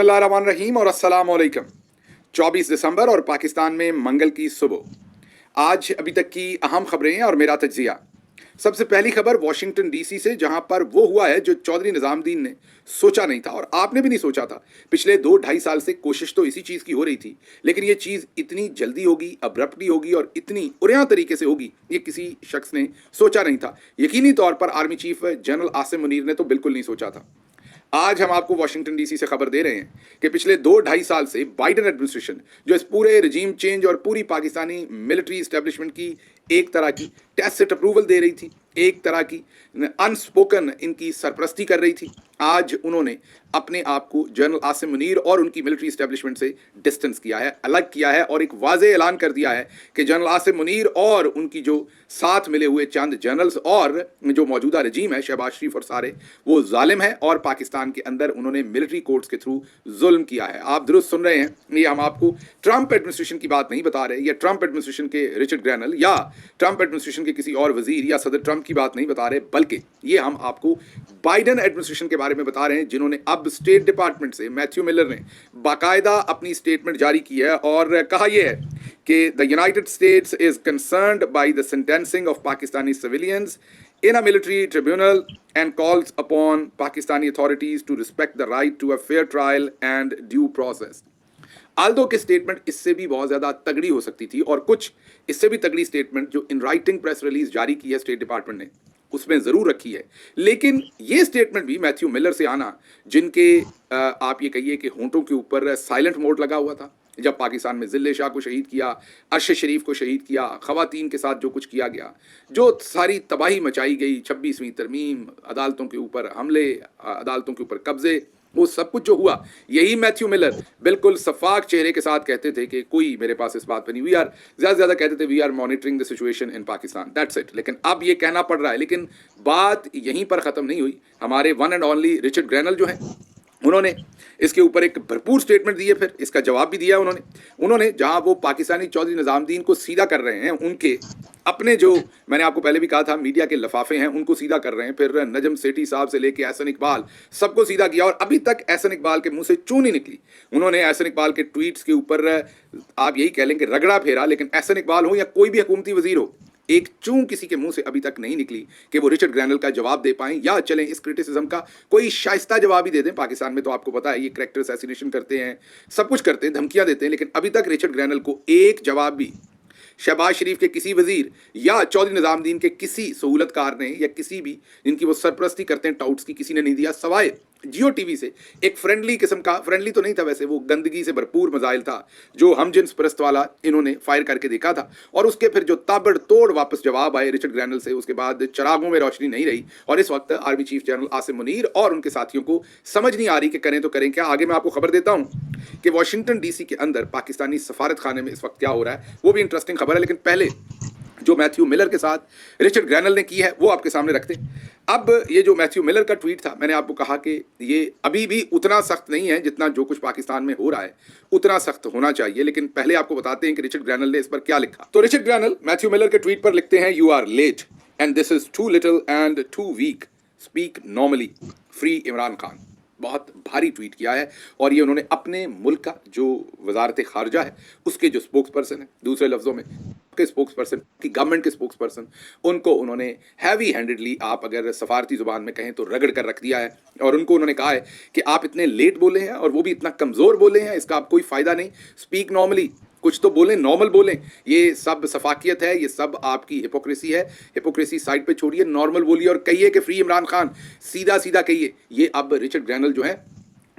बिस्मिल्लाहिर्रहमानिर्रहीम और अस्सलाम वालेकुम। 24 दिसंबर और पाकिस्तान में मंगल की सुबह। आज अभी तक की अहम खबरें और मेरा तज्जिया। सबसे पहली खबर वाशिंगटन डीसी से, जहां पर वो हुआ है जो चौधरी निजामुद्दीन ने सोचा नहीं था और आपने भी नहीं सोचा था। पिछले 2-2.5 साल से कोशिश तो इसी चीज़ की हो रही थी, लेकिन ये चीज़ इतनी जल्दी होगी, अब्रप्टली होगी और इतनी उरिया तरीके से होगी, ये किसी शख्स ने सोचा नहीं था। यकीनी तौर पर army chief general Asim Munir ने तो बिल्कुल नहीं सोचा था। आज हम आपको वाशिंगटन डीसी से खबर दे रहे हैं कि पिछले 2-2.5 साल से बाइडेन एडमिनिस्ट्रेशन जो इस पूरे रजीम चेंज और पूरी पाकिस्तानी मिलिट्री इस्टेब्लिशमेंट की एक तरह की टैसिट अप्रूवल दे रही थी, एक तरह की अनस्पोकन इनकी सरपरस्ती कर रही थी, आज उन्होंने अपने आप को जनरल आसिम मुनीर और उनकी मिलिट्री इस्टेब्लिशमेंट से डिस्टेंस किया है, अलग किया है और एक वाज़ेह ऐलान कर दिया है कि जनरल आसिम मुनीर और उनकी जो साथ मिले हुए चंद जनरल्स और जो मौजूदा रजीम है शहबाज शरीफ और सारे, वो जालिम है और पाकिस्तान के अंदर उन्होंने मिलिट्री कोर्ट्स के थ्रू जुल्म किया है। आप दुरुस्त सुन रहे हैं, ये हम आपको ट्रंप एडमिनिस्ट्रेशन की बात नहीं बता रहे, या ट्रंप एडमिनिस्ट्रेशन के रिचर्ड ग्रैनल या ट्रंप एडमिनिस्ट्रेशन के किसी और वजीर या सदर ट्रंप की बात नहीं बता रहे, बल्कि ये हम आपको बाइडेन एडमिनिस्ट्रेशन के बारे में बता रहे हैं, जिन्होंने अब स्टेट डिपार्टमेंट से मैथ्यू मिलर ने बाकायदा अपनी स्टेटमेंट जारी की है और कहा यह है कि the United states is concerned by the sentencing of Pakistani civilians in a military tribunal and calls upon Pakistani authorities to respect the right to a fair trial and due process. Aldous की statement इससे भी बहुत ज़्यादा तगड़ी हो सकती थी और कुछ इससे भी तगड़ी स्टेटमेंट जो इन राइटिंग प्रेस रिलीज जारी की है स्टेट डिपार्टमेंट ने, उसमें ज़रूर रखी है, लेकिन ये स्टेटमेंट भी मैथ्यू मिलर से आना, जिनके आप ये कहिए कि होंठों के ऊपर साइलेंट मोड लगा हुआ था जब पाकिस्तान में जिले शाह को शहीद किया, अरशद शरीफ को शहीद किया, ख़वातीन के साथ जो कुछ किया गया, जो सारी तबाही मचाई गई, 26वीं तरमीम, अदालतों के ऊपर हमले, अदालतों के ऊपर कब्जे, वो सब कुछ जो हुआ, यही मैथ्यू मिलर बिल्कुल शफाक चेहरे के साथ कहते थे कि कोई मेरे पास इस बात पर नहीं, वी आर ज़्यादा से ज़्यादा कहते थे we are monitoring the situation in Pakistan, that's it. लेकिन अब ये कहना पड़ रहा है, लेकिन बात यहीं पर ख़त्म नहीं हुई। हमारे वन एंड ओनली रिचर्ड ग्रैनल जो है, उन्होंने इसके ऊपर एक भरपूर स्टेटमेंट दी है, फिर इसका जवाब भी दिया उन्होंने जहां वो पाकिस्तानी चौधरी निजामुद्दीन को सीधा कर रहे हैं, उनके अपने जो मैंने आपको पहले भी कहा था मीडिया के लफाफे हैं उनको सीधा कर रहे हैं, फिर नजम सेठी साहब से लेके एहसन इकबाल सबको सीधा किया और अभी तक एहसन इकबाल के मुंह से चूं नहीं निकली। उन्होंने एहसन इकबाल के ट्वीट्स के ऊपर आप यही कह लें कि रगड़ा फेरा, लेकिन एहसन इकबाल हो या कोई भी हुकूमती वजीर हो, एक चूं किसी के मुंह से अभी तक नहीं निकली कि वो रिचर्ड ग्रैनल का जवाब दे पाएं या चलें इस क्रिटिसिज्म का कोई शाइस्ता जवाब ही दे दें। पाकिस्तान में तो आपको पता है ये करैक्टर असैसिनेशन करते हैं, सब कुछ करते हैं, धमकियां देते हैं, लेकिन अभी तक रिचर्ड ग्रैनल को एक जवाब भी शहबाज शरीफ के किसी वजीर या चौधरी निजामुद्दीन के किसी सहूलतकार ने या किसी भी जिनकी वो सरपरस्ती करते हैं टाउट्स की, किसी ने नहीं दिया, सवाए जियो टीवी से एक फ्रेंडली किस्म का, फ्रेंडली तो नहीं था वैसे, वो गंदगी से भरपूर मजाइल था जो हम जिन्स परस्त वाला इन्होंने फायर करके देखा था, और उसके फिर जो ताबड़तोड़ वापस जवाब आए रिचर्ड ग्रैनल से, उसके बाद चरागों में रोशनी नहीं रही और इस वक्त army chief general Asim Munir और उनके साथियों को समझ नहीं आ रही कि करें तो करें क्या। आगे मैं आपको खबर देता हूँ कि वाशिंगटन डीसी के अंदर पाकिस्तानी सफारत खाने में इस वक्त क्या हो रहा है, वो भी इंटरेस्टिंग खबर है, लेकिन पहले जो मैथ्यू मिलर के साथ रिचर्ड ग्रैनल ने की है वो आपके सामने रखते हैं। अब ये जो मैथ्यू मिलर का ट्वीट था, मैंने आपको कहा कि ये अभी भी उतना सख्त नहीं है जितना जो कुछ पाकिस्तान में हो रहा है उतना सख्त होना चाहिए, लेकिन पहले आपको बताते हैं कि रिचर्ड ग्रैनल ने इस पर क्या लिखा। तो रिचर्ड ग्रैनल मैथ्यू मिलर के ट्वीट पर लिखते हैं, you are late and this is too little and too weak, speak normally, free Imran Khan. बहुत भारी ट्वीट किया है और ये उन्होंने अपने मुल्क का जो वजारत खारजा है उसके जो स्पोक्स पर्सन है, दूसरे लफ्ज़ों में के स्पोक्स पर्सन की गवर्नमेंट के स्पोक्स पर्सन, उनको उन्होंने हैवी हैंडेडली, आप अगर सफारती ज़ुबान में कहें तो रगड़ कर रख दिया है और उनको उन्होंने कहा है कि आप इतने लेट बोले हैं और वो भी इतना कमज़ोर बोले हैं, इसका आप कोई फ़ायदा नहीं, स्पीक नॉर्मली, कुछ तो बोलें, नॉर्मल बोलें, ये सब सफाकियत है, ये सब आपकी हिपोक्रेसी है, हिपोक्रेसी साइड पे छोड़िए, नॉर्मल बोलिए और कहिए कि फ्री इमरान खान, सीधा सीधा कहिए। ये अब रिचर्ड ग्रैनल जो है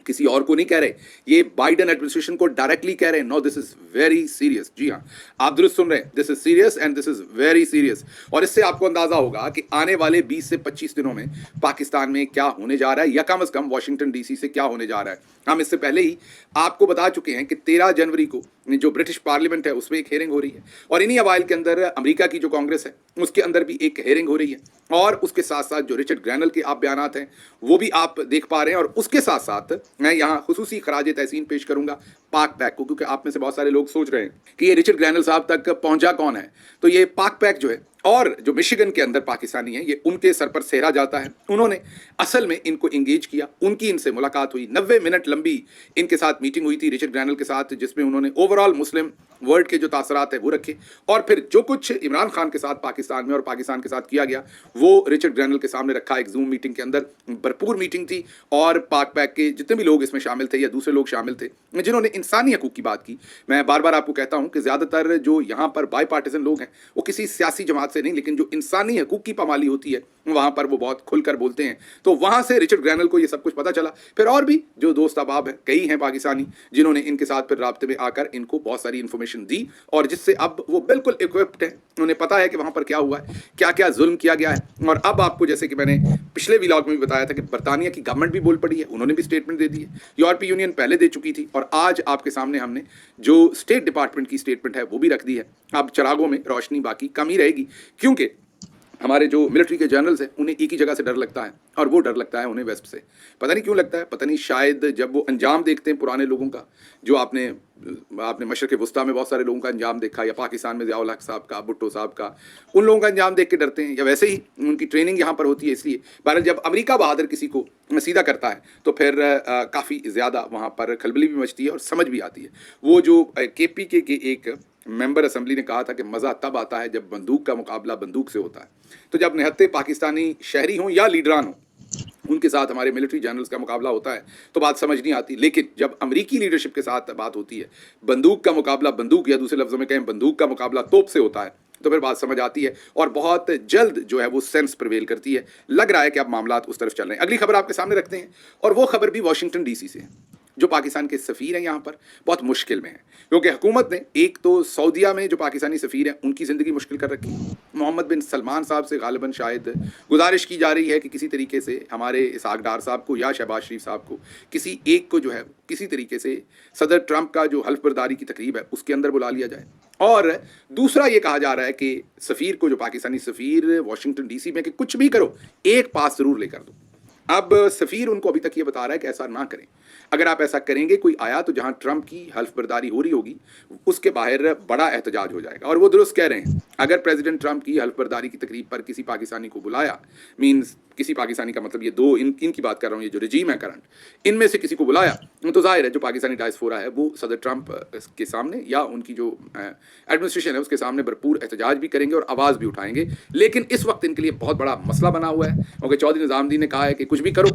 किसी और को नहीं कह रहे, ये बाइडेन एडमिनिस्ट्रेशन को डायरेक्टली कह रहे हैं, no this is very serious. जी हाँ, आप दुरुस्त सुन रहे हैं, this is serious and this is very serious. और इससे आपको अंदाजा होगा कि आने वाले 20 से 25 दिनों में पाकिस्तान में क्या होने जा रहा है, या कम अज कम वाशिंगटन डीसी से क्या होने जा रहा है। हम इससे पहले ही आपको बता चुके हैं कि 13 जनवरी को जो ब्रिटिश पार्लियामेंट है उसमें एक हेयरिंग हो रही है और इन्हीं अवाइल के अंदर अमेरिका की जो कांग्रेस है उसके अंदर भी एक हेयरिंग हो रही है, और उसके साथ साथ जो रिचर्ड ग्रैनल के आप बयानात हैं वो भी आप देख पा रहे हैं। और उसके साथ साथ मैं यहाँ खुसूसी खराज तहसीन पेश करूंगा पाक पैक को, क्योंकि आप में से बहुत सारे लोग सोच रहे हैं कि ये रिचर्ड ग्रैनल साहब तक पहुंचा कौन है। तो ये पाक पैक जो है और जो मिशिगन के अंदर पाकिस्तानी हैं, ये उनके सर पर सेहरा जाता है। उन्होंने असल में इनको इंगेज किया, उनकी इनसे मुलाकात हुई, 90 मिनट लंबी इनके साथ मीटिंग हुई थी रिचर्ड ग्रैनल के साथ, जिसमें उन्होंने ओवरऑल मुस्लिम वर्ल्ड के जो तासरात है वो रखे, और फिर जो कुछ इमरान खान के साथ पाकिस्तान में और पाकिस्तान के साथ किया गया वो रिचर्ड ग्रैनल के सामने रखा। एक जूम मीटिंग के अंदर भरपूर मीटिंग थी, और पाक पैक के जितने भी लोग इसमें शामिल थे या दूसरे लोग शामिल थे जिन्होंने इंसानी हकूक़ की बात की। मैं बार बार आपको कहता हूँ कि ज़्यादातर जो यहाँ पर बाई पार्टीजन लोग हैं वो किसी सियासी जमात से नहीं, लेकिन जो इंसानी हकूक़ की पामाली होती है वहाँ पर वो बहुत खुलकर बोलते हैं। तो वहाँ से रिचर्ड ग्रैनल को ये सब कुछ पता चला। फिर और भी जो दोस्त अहबाब हैं, कई हैं पाकिस्तानी, जिन्होंने इनके साथ फिर राब्ते में आकर इनको बहुत सारी इन्फॉर्मेशन दी, और जिससे अब वो बिल्कुल इक्विप्ड है, उन्हें पता है कि वहाँ पर क्या हुआ है, क्या क्या जुल्म किया गया है। और अब आपको, जैसे कि मैंने पिछले व्लॉग में भी बताया था, कि बरतानिया की गवर्नमेंट भी बोल पड़ी है, उन्होंने भी स्टेटमेंट दे दी है, यूरोपीय यूनियन पहले दे चुकी थी, और आज आपके सामने हमने जो स्टेट डिपार्टमेंट की स्टेटमेंट है वो भी रख दी है। अब चरागों में रोशनी बाकी कम ही रहेगी, क्योंकि हमारे जो मिलिट्री के जनरल्स हैं उन्हें एक ही जगह से डर लगता है, और वो डर लगता है उन्हें वेस्ट से। पता नहीं क्यों लगता है, पता नहीं, शायद जब वो अंजाम देखते हैं पुराने लोगों का, जो आपने मशरक़ वस्ता में बहुत सारे लोगों का अंजाम देखा, या पाकिस्तान में ज़िया उल हक साहब का, भुट्टो साहब का, उन लोगों का अंजाम देख के डरते हैं, या वैसे ही उनकी ट्रेनिंग यहाँ पर होती है इसलिए। बहरहाल जब अमेरिका बहादुर किसी को सीधा करता है तो फिर काफ़ी ज़्यादा वहाँ पर खलबली भी मचती है और समझ भी आती है। वो जो KPK के एक मेंबर असेंबली ने कहा था कि मज़ा तब आता है जब बंदूक का मुकाबला बंदूक से होता है। तो जब निहत्ते पाकिस्तानी शहरी हों या लीडरान हों, उनके साथ हमारे मिलिट्री जनरल्स का मुकाबला होता है तो बात समझ नहीं आती, लेकिन जब अमेरिकी लीडरशिप के साथ बात होती है, बंदूक का मुकाबला बंदूक, या दूसरे लफ्ज़ों में कहें बंदूक का मुकाबला तोप से होता है, तो फिर बात समझ आती है, और बहुत जल्द जो है वो सेंस प्रिवेल करती है। लग रहा है कि अब मामलात उस तरफ चल रहे हैं। अगली खबर आपके सामने रखते हैं, और वो खबर भी वाशिंगटन DC से है। जो पाकिस्तान के सफ़ीर हैं यहाँ पर बहुत मुश्किल में है, क्योंकि हुकूमत ने एक तो सऊदीया में जो पाकिस्तानी सफ़ीर हैं उनकी ज़िंदगी मुश्किल कर रखी है। मोहम्मद बिन सलमान साहब से गालिबन शायद गुजारिश की जा रही है कि किसी तरीके से हमारे इसहाक डार साहब को या शहबाज शरीफ साहब को, किसी एक को जो है किसी तरीके से सदर ट्रंप का जो हल्फ बर्दारी की तकरीब है उसके अंदर बुला लिया जाए। और दूसरा ये कहा जा रहा है कि सफ़ीर को, जो पाकिस्तानी सफ़ीर वाशिंगटन DC में, कि कुछ भी करो एक पास ज़रूर लेकर दो। अब सफ़ीर उनको अभी तक ये बता रहा है कि ऐसा ना करें, अगर आप ऐसा करेंगे, कोई आया तो जहां ट्रंप की हल्फ बर्दारी हो रही होगी उसके बाहर बड़ा एहतजाज हो जाएगा। और वो दुरुस्त कह रहे हैं, अगर प्रेसिडेंट ट्रंप की हल्फ बर्दारी की तकरीब पर किसी पाकिस्तानी को बुलाया, मीन्स किसी पाकिस्तानी का मतलब ये दो इनकी बात कर रहा हूँ, ये जो रजीम है करंट, इनमें से किसी को बुलाया, तो जाहिर है जो पाकिस्तानी डायस्पोरा है वो सदर ट्रंप के सामने या उनकी जो एडमिनिस्ट्रेशन है उसके सामने भरपूर एहतजाज भी करेंगे और आवाज़ भी उठाएंगे। लेकिन इस वक्त इनके लिए बहुत बड़ा मसला बना हुआ है, क्योंकि चौधरी निज़ामुद्दीन ने कहा है कि कुछ भी करो,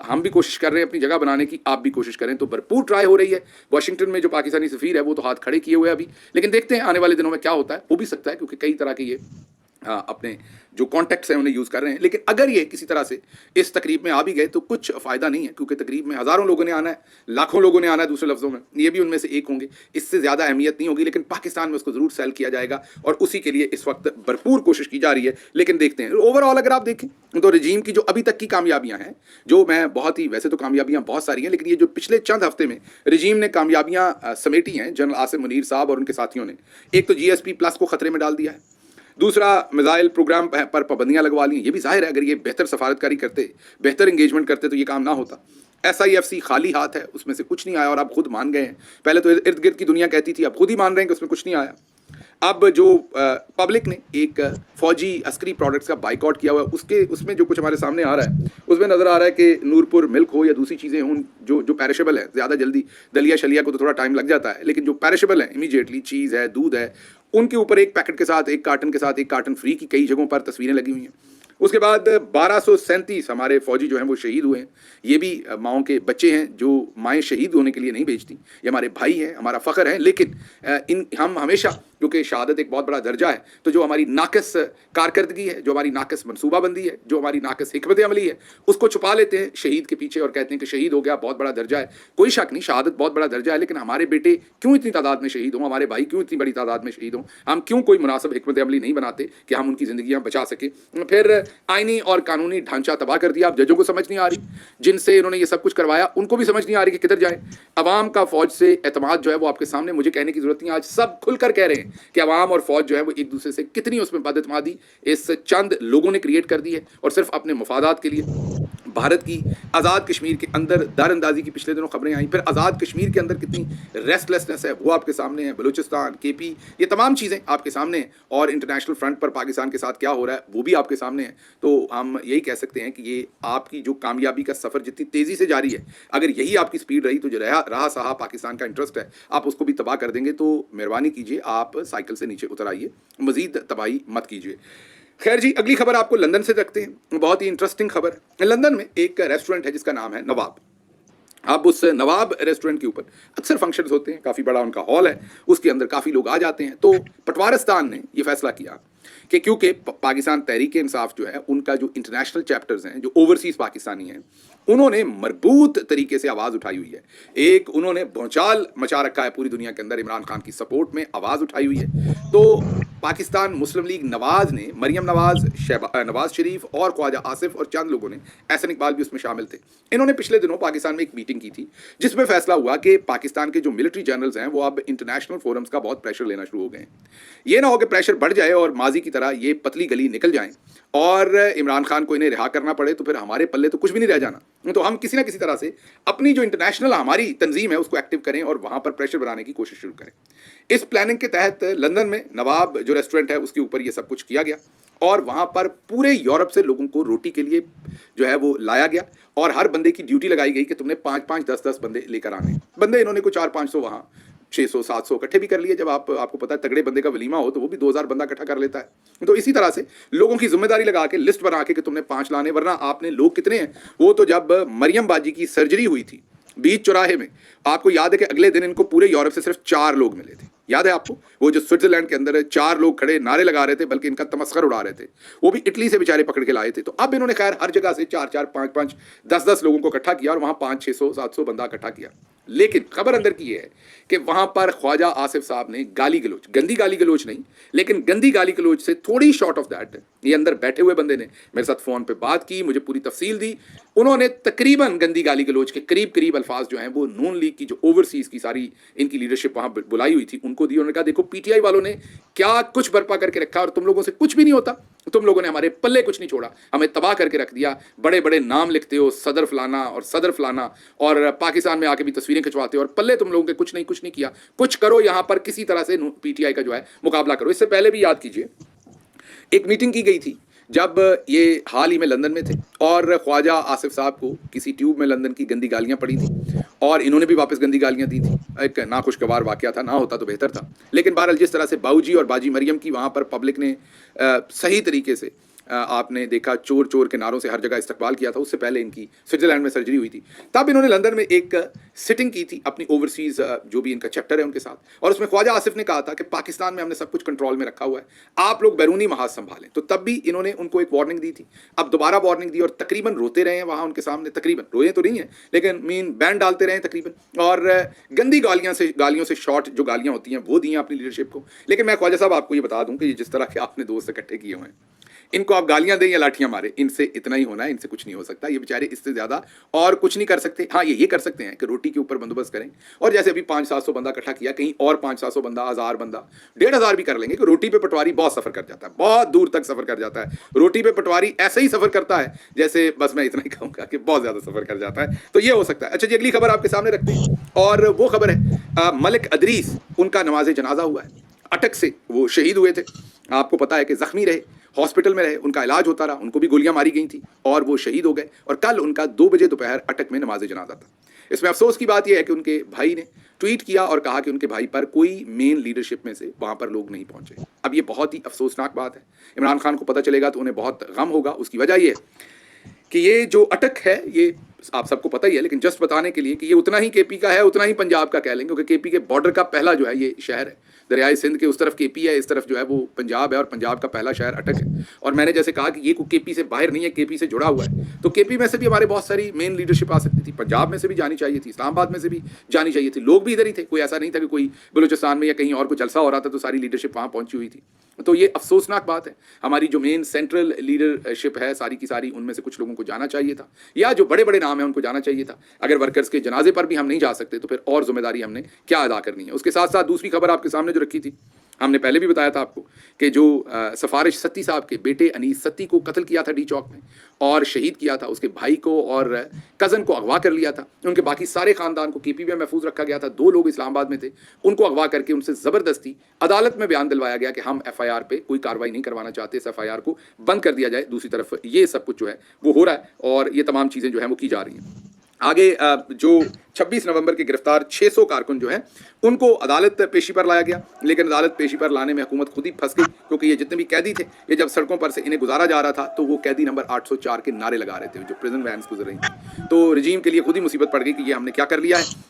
हम भी कोशिश कर रहे हैं अपनी जगह बनाने की, आप भी कोशिश करें। तो भरपूर ट्राई हो रही है। वाशिंगटन में जो पाकिस्तानी सफ़ीर है वो तो हाथ खड़े किए हुए अभी, लेकिन देखते हैं आने वाले दिनों में क्या होता है। हो भी सकता है, क्योंकि कई तरह के ये अपने जो कॉन्टैक्ट्स हैं उन्हें यूज़ कर रहे हैं। लेकिन अगर ये किसी तरह से इस तकरीब में आ भी गए तो कुछ फ़ायदा नहीं है, क्योंकि तकरीब में हज़ारों लोगों ने आना है, लाखों लोगों ने आना है, दूसरे लफ्ज़ों में ये भी उनमें से एक होंगे, इससे ज़्यादा अहमियत नहीं होगी। लेकिन पाकिस्तान में उसको ज़रूर सेल किया जाएगा और उसी के लिए इस वक्त भरपूर कोशिश की जा रही है। लेकिन देखते हैं ओवरऑल अगर आप देखें तो रजीम की जो अभी तक की कामयाबियाँ हैं, जो मैं बहुत ही, वैसे तो कामयाबियाँ बहुत सारी हैं, लेकिन ये जो पिछले चंद हफ्ते में रजीम ने कामयाबियाँ समेटी हैं जनरल आसिम मुनीर साहब और उनके साथियों ने, एक तो GSP+ को ख़तरे में डाल दिया है, दूसरा मिसाइल प्रोग्राम पर पाबंदियां लगवा ली। ये भी जाहिर है अगर ये बेहतर सफारतकारी करते, बेहतर इंगेजमेंट करते तो ये काम ना होता। SIFC खाली हाथ है, उसमें से कुछ नहीं आया और आप खुद मान गए हैं। पहले तो इर्द गिर्द की दुनिया कहती थी, अब खुद ही मान रहे हैं कि उसमें कुछ नहीं आया। अब जो पब्लिक ने एक फौजी अस्करी प्रोडक्ट्स का बाइकआउट किया हुआ है, उसमें जो कुछ हमारे सामने आ रहा है उसमें नज़र आ रहा है कि नूरपुर मिल्क हो या दूसरी चीज़ें हों जो पैरिशेबल है, ज़्यादा जल्दी, दलिया शलिया को तो थोड़ा टाइम लग जाता है, लेकिन जो पैरिशेबल है इमीडिएटली, चीज़ है, दूध है, उनके ऊपर एक पैकेट के साथ, एक कार्टन के साथ एक कार्टन फ्री की कई जगहों पर तस्वीरें लगी हुई हैं। उसके बाद 1237 हमारे फौजी जो हैं वो शहीद हुए हैं। ये भी माओं के बच्चे हैं जो माएँ शहीद होने के लिए नहीं भेजती, ये हमारे भाई हैं, हमारा फ़ख्र है। लेकिन हम हमेशा, क्योंकि शहादत एक बहुत बड़ा दर्जा है, तो जो हमारी नाकस कारकर्दगी है, जो हमारी नाकस मनसूबाबंदी है, जो हमारी नाकस हिकमत अमली है, उसको छुपा लेते हैं शहीद के पीछे और कहते हैं कि शहीद हो गया, बहुत बड़ा दर्जा है। कोई शक नहीं, शहादत बहुत बड़ा दर्जा है, लेकिन हमारे बेटे क्यों इतनी तादाद में शहीद हों, हमारे भाई क्यों इतनी बड़ी तादाद में शहीद हों? हम क्यों कोई मुनासिब हिकमत अमली नहीं बनाते कि हम उनकी ज़िंदगियाँ बचा सकें? फिर आइनी और कानूनी ढांचा तबाह कर दिया। अब जजों को समझ नहीं आ रही, जिनसे इन्होंने ये सब कुछ करवाया उनको भी समझ नहीं आ रही कि किधर जाए। अवाम का फ़ौज से एतमाद जो है वो आपके सामने, मुझे कहने की ज़रूरत नहीं, आज सब खुलकर कह रहे हैं कि अवाम और फौज जो है वो एक दूसरे से कितनी उसमें बदएतमादी इस चंद लोगों ने क्रिएट कर दी है और सिर्फ अपने मफादात के लिए भारत की आज़ाद कश्मीर के अंदर दरअंदाजी की पिछले दिनों खबरें आई, फिर आज़ाद कश्मीर के अंदर कितनी रेस्टलेसनेस है वो आपके सामने है, बलूचिस्तान, केपी, ये तमाम चीज़ें आपके सामने हैं, और इंटरनेशनल फ्रंट पर पाकिस्तान के साथ क्या हो रहा है वो भी आपके सामने है। तो हम यही कह सकते हैं कि ये आपकी जो कामयाबी का सफ़र जितनी तेज़ी से जारी है, अगर यही आपकी स्पीड रही तो जो रहा सहा पाकिस्तान का इंटरेस्ट है आप उसको भी तबाह कर देंगे। तो मेहरबानी कीजिए आप साइकिल से नीचे उतर आइए, मज़ीद तबाही मत कीजिए। खैर जी, अगली खबर आपको लंदन से रखते हैं, बहुत ही इंटरेस्टिंग खबर। लंदन में एक रेस्टोरेंट है जिसका नाम है नवाब। आप उस नवाब रेस्टोरेंट के ऊपर अक्सर फंक्शंस होते हैं, काफ़ी बड़ा उनका हॉल है, उसके अंदर काफ़ी लोग आ जाते हैं। तो पटवारस्तान ने यह फैसला किया कि क्योंकि पाकिस्तान तहरीक इंसाफ जो है उनका जो इंटरनेशनल चैप्टर्स हैं, जो ओवरसीज़ पाकिस्तानी हैं, उन्होंने मरबूत तरीके से आवाज़ उठाई हुई है। एक उन्होंने भौचाल मचा रखा है पूरी दुनिया के अंदर, इमरान खान की सपोर्ट में आवाज़ उठाई हुई है। तो पाकिस्तान मुस्लिम लीग नवाज ने, मरियम नवाज, नवाज शरीफ और ख्वाजा आसिफ और चंद लोगों ने, एहसन इकबाल भी उसमें शामिल थे, इन्होंने पिछले दिनों पाकिस्तान में एक मीटिंग की थी जिसमें फैसला हुआ कि पाकिस्तान के जो मिलिट्री जनरल्स हैं वो अब इंटरनेशनल फोरम्स का बहुत प्रेशर लेना शुरू हो गए हैं। ये ना हो कि प्रेशर बढ़ जाए और माजी की तरह ये पतली गली निकल जाएं और इमरान खान को इन्हें रिहा करना पड़े, तो फिर हमारे पल्ले तो कुछ भी नहीं रह जाना। तो हम किसी ना किसी तरह से अपनी जो इंटरनेशनल हमारी तंजीम है उसको एक्टिव करें और वहाँ पर प्रेशर बनाने की कोशिश शुरू करें। इस प्लानिंग के तहत लंदन में नवाब जो रेस्टोरेंट है उसके ऊपर ये सब कुछ किया गया और वहाँ पर पूरे यूरोप से लोगों को रोटी के लिए जो है वो लाया गया और हर बंदे की ड्यूटी लगाई गई कि तुमने 5-5, 10-10 बंदे लेकर आने। बंदे इन्होंने को 400-500 वहाँ 600-700 इकट्ठे भी कर लिए। जब आपको पता है तगड़े बंदे का वलीमा हो तो वो भी 2000 बंदा इकट्ठा कर लेता है। तो इसी तरह से लोगों की जिम्मेदारी लगा के लिस्ट बना के कि तुमने 5 लाने, वरना आपने लोग कितने हैं वो तो जब मरियम बाजी की सर्जरी हुई थी बीच चौराहे में, आपको याद है कि अगले दिन इनको पूरे यूरोप से सिर्फ 4 लोग मिले थे। याद है आपको वो जो स्विट्जरलैंड के अंदर 4 लोग खड़े नारे लगा रहे थे, बल्कि इनका तमस्खर उड़ा रहे थे, वो भी इटली से बेचारे पकड़ के लाए थे। तो अब इन्होंने खैर हर जगह से 4-4, 5-5, 10-10 लोगों को इकट्ठा किया और वहाँ 500-600-700 बंदा इकट्ठा किया। लेकिन खबर अंदर की ये है कि वहाँ पर ख्वाजा आसिफ साहब ने गाली गलोच, गंदी गाली गलोच नहीं, लेकिन गंदी गाली गलोच से थोड़ी शॉर्ट ऑफ दैट, ये अंदर बैठे हुए बंदे ने मेरे साथ फ़ोन पे बात की, मुझे पूरी तफसील दी। उन्होंने तकरीबन गंदी गाली गलोच के करीब अल्फाज जो हैं वो नून लीग की जो ओवरसीज़ की सारी इनकी लीडरशिप वहाँ बुलाई हुई थी उनको दी। उन्होंने कहा देखो पीटीआई वालों ने क्या कुछ बर्पा करके रखा और तुम लोगों से कुछ भी नहीं होता, तुम लोगों ने हमारे पल्ले कुछ नहीं छोड़ा, हमें तबाह करके रख दिया। बड़े बड़े नाम लिखते हो, सदर फलाना और सदर फलाना, और पाकिस्तान में आके भी तस्वीरें खिंचवाते हो और पल्ले तुम लोगों के कुछ नहीं किया। कुछ करो यहाँ पर, किसी तरह से पीटीआई का जो है मुकाबला करो। इससे पहले भी याद कीजिए एक मीटिंग की गई थी जब ये हाल ही में लंदन में थे और ख्वाजा आसिफ साहब को किसी ट्यूब में लंदन की गंदी गालियाँ पड़ी थी और इन्होंने भी वापस गंदी गालियाँ दी थी। एक नाखुशगवार वाक़या था, ना होता तो बेहतर था, लेकिन बहरहाल जिस तरह से बाऊजी और बाजी मरियम की वहाँ पर पब्लिक ने सही तरीके से आपने देखा चोर चोर के नारों से हर जगह इस्तकबाल किया था। उससे पहले इनकी स्विट्जरलैंड में सर्जरी हुई थी, तब इन्होंने लंदन में एक सिटिंग की थी अपनी ओवरसीज़ जो भी इनका चैप्टर है उनके साथ, और उसमें ख्वाजा आसिफ ने कहा था कि पाकिस्तान में हमने सब कुछ कंट्रोल में रखा हुआ है, आप लोग बैरूनी महाज संभालें। तो तब भी इन्होंने उनको एक वार्निंग दी थी, अब दोबारा वार्निंग दी और तकरीबन रोते रहे हैं वहाँ उनके सामने, तकरीबन रोए तो नहीं है लेकिन बैन डालते रहे तकरीबन, और गंदी गालियों से शॉर्ट जो गालियाँ होती हैं वो दी हैं अपनी लीडरशिप को। लेकिन मैं ख्वाजा साहब आपको ये बता दूँ कि जिस तरह के आपने दोस्त इकट्ठे किए हुए हैं, इनको आप गालियां दें या लाठियां मारें, इनसे इतना ही होना है, इनसे कुछ नहीं हो सकता। ये बेचारे इससे ज़्यादा और कुछ नहीं कर सकते। हाँ, ये कर सकते हैं कि रोटी के ऊपर बंदोबस्त करें, और जैसे अभी 500-700 बंदा इकट्ठा किया, कहीं और 500-700 बंदा, 1000 बंदा, 1500 भी कर लेंगे कि रोटी पे पटवारी बहुत सफ़र कर जाता है, बहुत दूर तक सफ़र कर जाता है। रोटी पे पटवारी ऐसे ही सफ़र करता है जैसे, बस मैं इतना ही कहूँगा कि बहुत ज़्यादा सफ़र कर जाता है। तो ये हो सकता है। अच्छा जी, अगली खबर आपके सामने रखते हैं और वो खबर है मलिक अदरीस, उनका नमाज जनाजा हुआ है। अटक से वो शहीद हुए थे, आपको पता है कि ज़ख्मी रहे, हॉस्पिटल में रहे, उनका इलाज होता रहा, उनको भी गोलियां मारी गई थी और वो शहीद हो गए। और कल उनका 2 बजे दोपहर अटक में नमाज जनाजा था। इसमें अफसोस की बात यह है कि उनके भाई ने ट्वीट किया और कहा कि उनके भाई पर कोई मेन लीडरशिप में से वहाँ पर लोग नहीं पहुँचे। अब ये बहुत ही अफसोसनाक बात है। इमरान खान को पता चलेगा तो उन्हें बहुत गम होगा। उसकी वजह ये है कि ये जो अटक है ये आप सबको पता ही है, लेकिन जस्ट बताने के लिए कि ये उतना ही केपी का है, उतना ही पंजाब का कह लेंगे, क्योंकि केपी के बॉर्डर का पहला जो है ये शहर है। दरियाई सिंध के उस तरफ केपी है, इस तरफ जो है वो पंजाब है, और पंजाब का पहला शहर अटक है। और मैंने जैसे कहा कि ये केपी से बाहर नहीं है, केपी से जुड़ा हुआ है। तो केपी में से भी हमारे बहुत सारी मेन लीडरशिप आ सकती थी, पंजाब में से भी जानी चाहिए थी, इस्लामाबाद में से भी जानी चाहिए थी, लोग भी इधर ही थे। कोई ऐसा नहीं था कि कोई बलूचिस्तान में या कहीं और कोई जलसा हो रहा था तो सारी लीडरशिप वहाँ पहुँची हुई थी। तो ये अफसोसनाक बात है। हमारी जो मेन सेंट्रल लीडरशिप है सारी की सारी, उनमें से कुछ लोगों को जाना चाहिए था, या जो बड़े बड़े नाम हैं उनको जाना चाहिए था। अगर वर्कर्स के जनाजे पर भी हम नहीं जा सकते तो फिर और जिम्मेदारी हमने क्या अदा करनी है। उसके साथ साथ दूसरी खबर आपके सामने जो रखी थी हमने पहले भी बताया था आपको कि जो सफारिश सत्ती साहब के बेटे अनीस सत्ती को कत्ल किया था डी चौक में और शहीद किया था, उसके भाई को और कज़न को अगवा कर लिया था, उनके बाकी सारे ख़ानदान को केपी में महफूज रखा गया था। 2 लोग इस्लामाबाद में थे, उनको अगवा करके उनसे ज़बरदस्ती अदालत में बयान दिलवाया गया कि हम FIR पे कोई कार्रवाई नहीं करवाना चाहते, इस FIR को बंद कर दिया जाए। दूसरी तरफ ये सब कुछ जो है वो हो रहा है और ये तमाम चीज़ें जो हैं वो की जा रही हैं। आगे जो 26 नवंबर के गिरफ्तार 600 कारकुन जो हैं उनको अदालत पेशी पर लाया गया, लेकिन अदालत पेशी पर लाने में हुकूमत खुद ही फंस गई, क्योंकि ये जितने भी कैदी थे, ये जब सड़कों पर से इन्हें गुजारा जा रहा था तो वो कैदी नंबर 804 के नारे लगा रहे थे जो प्रिजन वैन्स गुजर रही थी। तो रजीम के लिए खुद ही मुसीबत पड़ गई कि ये हमने क्या कर लिया है।